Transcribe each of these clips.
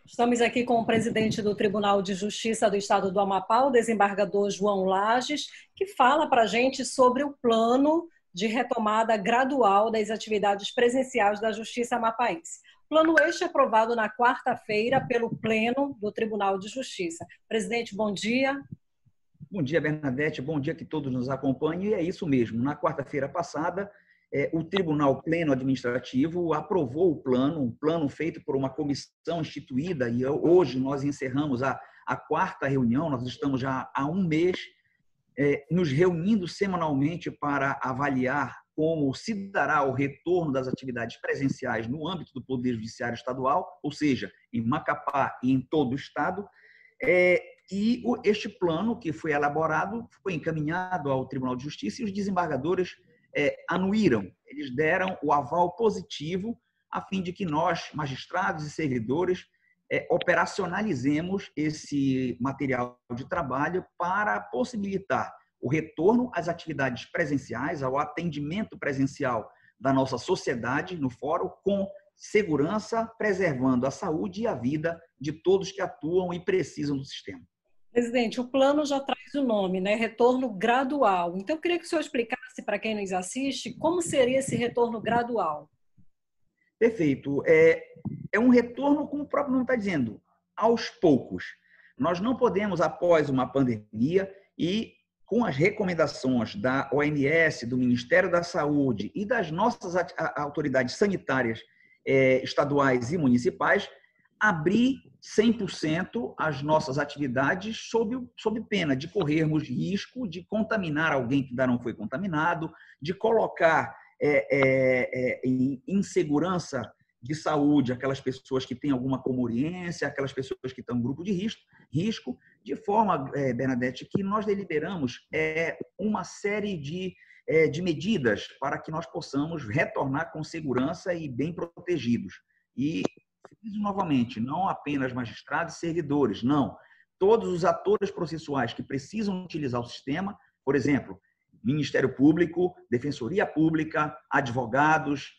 Estamos aqui com o presidente do Tribunal de Justiça do Estado do Amapá, o desembargador João Lages, que fala para a gente sobre o plano de retomada gradual das atividades presenciais da Justiça amapaense. Plano este aprovado na quarta-feira pelo Pleno do Tribunal de Justiça. Presidente, bom dia. Bom dia, Bernadette. Bom dia que todos nos acompanhem. E é isso mesmo. Na quarta-feira passada, o Tribunal Pleno Administrativo aprovou o plano, um plano feito por uma comissão instituída, e hoje nós encerramos a quarta reunião, nós estamos já há um mês nos reunindo semanalmente para avaliar como se dará o retorno das atividades presenciais no âmbito do Poder Judiciário Estadual, ou seja, em Macapá e em todo o Estado. E este plano que foi elaborado foi encaminhado ao Tribunal de Justiça e os desembargadores anuíram, eles deram o aval positivo a fim de que nós, magistrados e servidores, operacionalizemos esse material de trabalho para possibilitar o retorno às atividades presenciais, ao atendimento presencial da nossa sociedade no fórum, com segurança, preservando a saúde e a vida de todos que atuam e precisam do sistema. Presidente, o plano já traz o nome, né? Retorno gradual. Então, eu queria que o senhor explicasse para quem nos assiste como seria esse retorno gradual. Perfeito. É um retorno, como o próprio nome está dizendo, aos poucos. Nós não podemos, após uma pandemia e com as recomendações da OMS, do Ministério da Saúde e das nossas autoridades sanitárias estaduais e municipais, abrir 100% as nossas atividades sob pena de corrermos risco de contaminar alguém que ainda não foi contaminado, de colocar em insegurança de saúde aquelas pessoas que têm alguma comorbidade, aquelas pessoas que estão em grupo de risco, de forma, Bernadette, que nós deliberamos uma série de medidas para que nós possamos retornar com segurança e bem protegidos. E novamente, não apenas magistrados e servidores, não. Todos os atores processuais que precisam utilizar o sistema, por exemplo, Ministério Público, Defensoria Pública, advogados,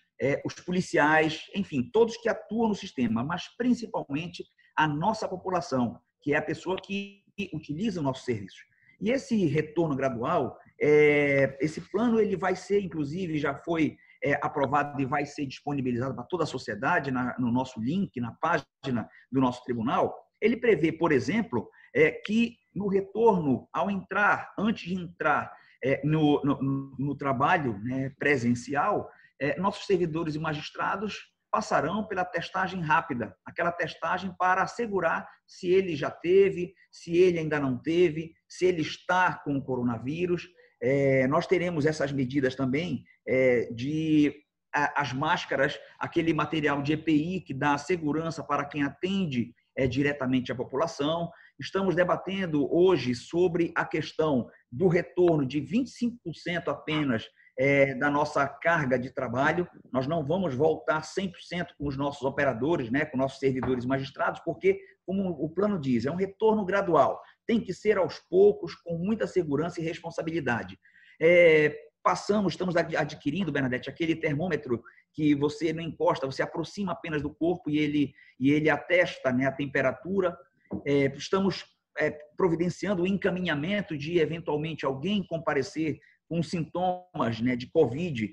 os policiais, enfim, todos que atuam no sistema, mas principalmente a nossa população, que é a pessoa que utiliza o nosso serviço. E esse retorno gradual, esse plano ele vai ser, inclusive, já foi aprovado e vai ser disponibilizado para toda a sociedade no nosso link, na página do nosso tribunal. Ele prevê, por exemplo, que no retorno, antes de entrar no trabalho presencial, nossos servidores e magistrados passarão pela testagem rápida, aquela testagem para assegurar se ele já teve, se ele ainda não teve, se ele está com o coronavírus. Nós teremos essas medidas também as máscaras, aquele material de EPI que dá segurança para quem atende diretamente a população. Estamos debatendo hoje sobre a questão do retorno de 25% apenas da nossa carga de trabalho. Nós não vamos voltar 100% com os nossos operadores, com nossos servidores e magistrados, porque, como o plano diz, é um retorno gradual. Tem que ser aos poucos, com muita segurança e responsabilidade. Estamos adquirindo, Bernadette, aquele termômetro que você não encosta, você aproxima apenas do corpo e ele atesta a temperatura. Estamos providenciando o encaminhamento de, eventualmente, alguém comparecer com sintomas de Covid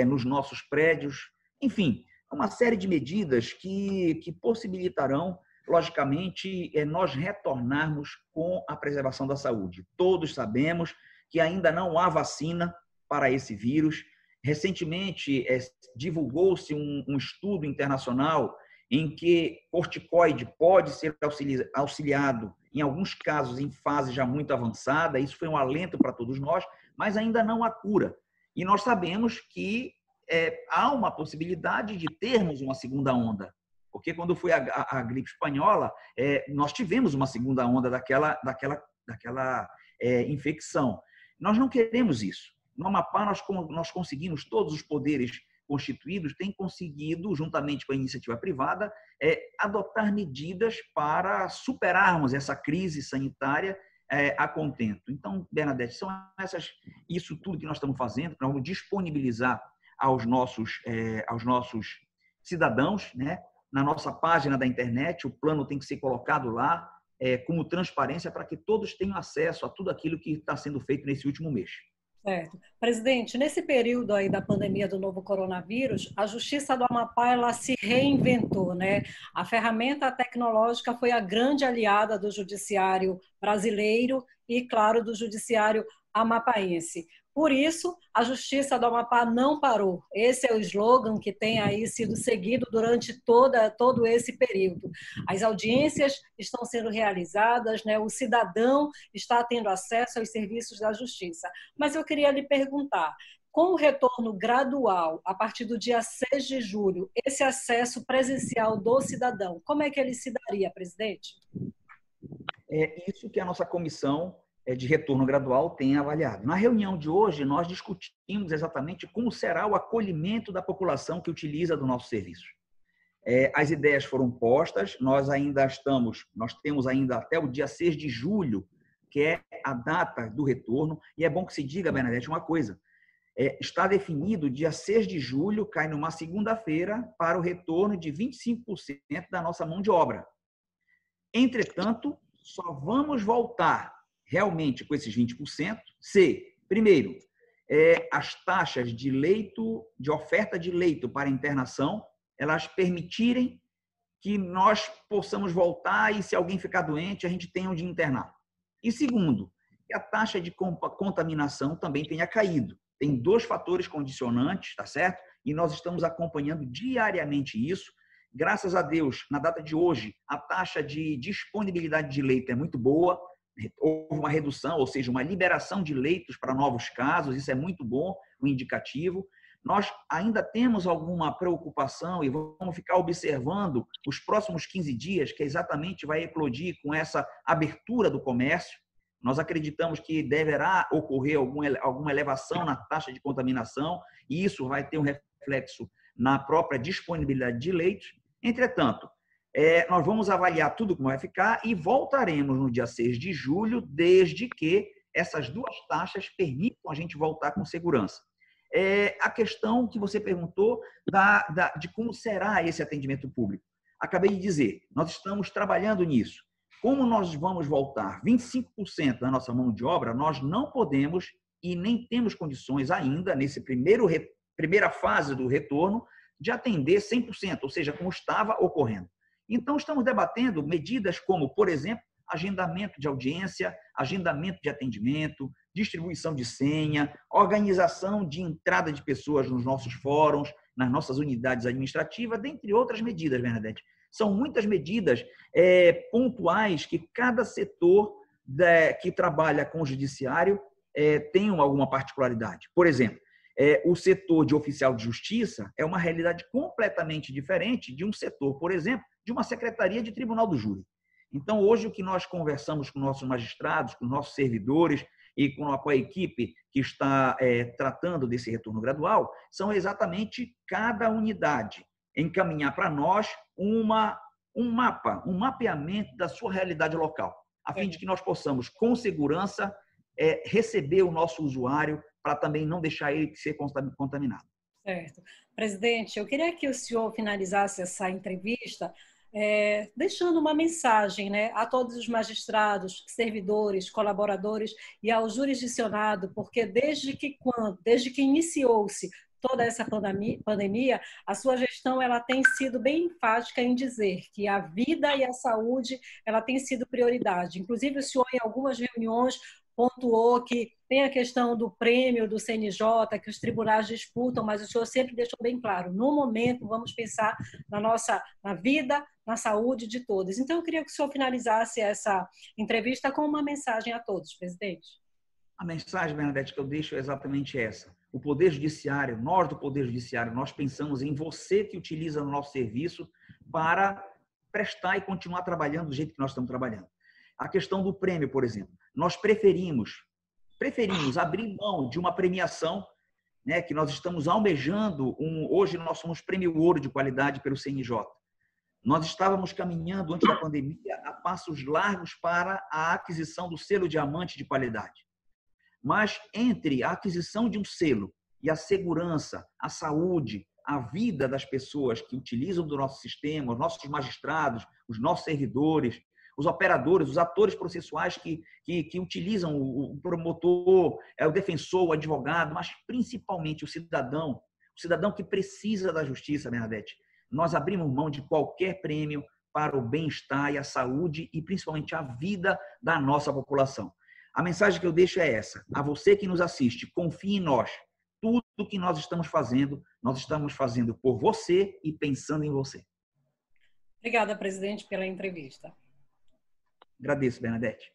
nos nossos prédios. Enfim, uma série de medidas que possibilitarão, logicamente, nós retornarmos com a preservação da saúde. Todos sabemos que ainda não há vacina para esse vírus. Recentemente, divulgou-se um estudo internacional em que corticoide pode ser auxiliado, em alguns casos, em fase já muito avançada. Isso foi um alento para todos nós, mas ainda não há cura. E nós sabemos que há uma possibilidade de termos uma segunda onda, porque quando foi a gripe espanhola, nós tivemos uma segunda onda daquela infecção. Nós não queremos isso. No Amapá, nós conseguimos, todos os poderes constituídos têm conseguido, juntamente com a iniciativa privada, adotar medidas para superarmos essa crise sanitária a contento. Então, Bernadette, são isso tudo que nós estamos fazendo, para disponibilizar aos nossos cidadãos, na nossa página da internet, o plano tem que ser colocado lá como transparência para que todos tenham acesso a tudo aquilo que está sendo feito nesse último mês. Certo. Presidente, nesse período aí da pandemia do novo coronavírus, a Justiça do Amapá ela se reinventou, né? A ferramenta tecnológica foi a grande aliada do judiciário brasileiro e, claro, do judiciário amapaense. Por isso, a Justiça do Amapá não parou. Esse é o slogan que tem aí sido seguido durante todo esse período. As audiências estão sendo realizadas, né? O cidadão está tendo acesso aos serviços da Justiça. Mas eu queria lhe perguntar, com o retorno gradual, a partir do dia 6 de julho, esse acesso presencial do cidadão, como é que ele se daria, presidente? É isso que a nossa comissão de retorno gradual tem avaliado. Na reunião de hoje, nós discutimos exatamente como será o acolhimento da população que utiliza do nosso serviço. As ideias foram postas, nós temos ainda até o dia 6 de julho, que é a data do retorno, e é bom que se diga, Bernadette, uma coisa, está definido dia 6 de julho, cai numa segunda-feira, para o retorno de 25% da nossa mão de obra. Entretanto, só vamos voltar realmente com esses 20% se, primeiro, as taxas de leito, de oferta de leito para internação, elas permitirem que nós possamos voltar e, se alguém ficar doente, a gente tenha onde internar. E segundo, que a taxa de contaminação também tenha caído. Tem 2 fatores condicionantes, tá certo? E nós estamos acompanhando diariamente isso. Graças a Deus, na data de hoje, a taxa de disponibilidade de leito é muito boa. Houve uma redução, ou seja, uma liberação de leitos para novos casos, isso é muito bom, um indicativo. Nós ainda temos alguma preocupação e vamos ficar observando os próximos 15 dias, que exatamente vai eclodir com essa abertura do comércio. Nós acreditamos que deverá ocorrer alguma elevação na taxa de contaminação e isso vai ter um reflexo na própria disponibilidade de leitos. Entretanto, nós vamos avaliar tudo como vai ficar e voltaremos no dia 6 de julho, desde que essas 2 taxas permitam a gente voltar com segurança. A questão que você perguntou de como será esse atendimento público. Acabei de dizer, nós estamos trabalhando nisso. Como nós vamos voltar 25% da nossa mão de obra, nós não podemos e nem temos condições ainda, nesse primeira fase do retorno, de atender 100%, ou seja, como estava ocorrendo. Então, estamos debatendo medidas como, por exemplo, agendamento de audiência, agendamento de atendimento, distribuição de senha, organização de entrada de pessoas nos nossos fóruns, nas nossas unidades administrativas, dentre outras medidas, Bernadette. São muitas medidas pontuais que cada setor que trabalha com o judiciário tem alguma particularidade. Por exemplo, o setor de oficial de justiça é uma realidade completamente diferente de um setor, por exemplo, de uma secretaria de tribunal do júri. Então, hoje, o que nós conversamos com nossos magistrados, com nossos servidores e com a equipe que está tratando desse retorno gradual, são exatamente cada unidade encaminhar para nós um mapeamento da sua realidade local, a fim de que nós possamos, com segurança, receber o nosso usuário para também não deixar ele ser contaminado. Certo. Presidente, eu queria que o senhor finalizasse essa entrevista deixando uma mensagem, né, a todos os magistrados, servidores, colaboradores e ao jurisdicionado, porque desde que iniciou-se toda essa pandemia, a sua gestão ela tem sido bem enfática em dizer que a vida e a saúde ela tem sido prioridade. Inclusive, o senhor, em algumas reuniões, pontuou que tem a questão do prêmio do CNJ, que os tribunais disputam, mas o senhor sempre deixou bem claro, no momento vamos pensar na vida, na saúde de todos. Então, eu queria que o senhor finalizasse essa entrevista com uma mensagem a todos, presidente. A mensagem, Bernadette, que eu deixo é exatamente essa. O Poder Judiciário, nós do Poder Judiciário, nós pensamos em você que utiliza o nosso serviço para prestar e continuar trabalhando do jeito que nós estamos trabalhando. A questão do prêmio, por exemplo. Nós preferimos abrir mão de uma premiação, né, que nós estamos almejando. Hoje nós somos prêmio ouro de qualidade pelo CNJ. Nós estávamos caminhando antes da pandemia a passos largos para a aquisição do selo diamante de qualidade. Mas entre a aquisição de um selo e a segurança, a saúde, a vida das pessoas que utilizam do nosso sistema, os nossos magistrados, os nossos servidores, os operadores, os atores processuais que utilizam o promotor, o defensor, o advogado, mas principalmente o cidadão que precisa da justiça, Bernadette. Nós abrimos mão de qualquer prêmio para o bem-estar e a saúde e principalmente a vida da nossa população. A mensagem que eu deixo é essa: a você que nos assiste, confie em nós. Tudo que nós estamos fazendo por você e pensando em você. Obrigada, presidente, pela entrevista. Agradeço, Bernadette.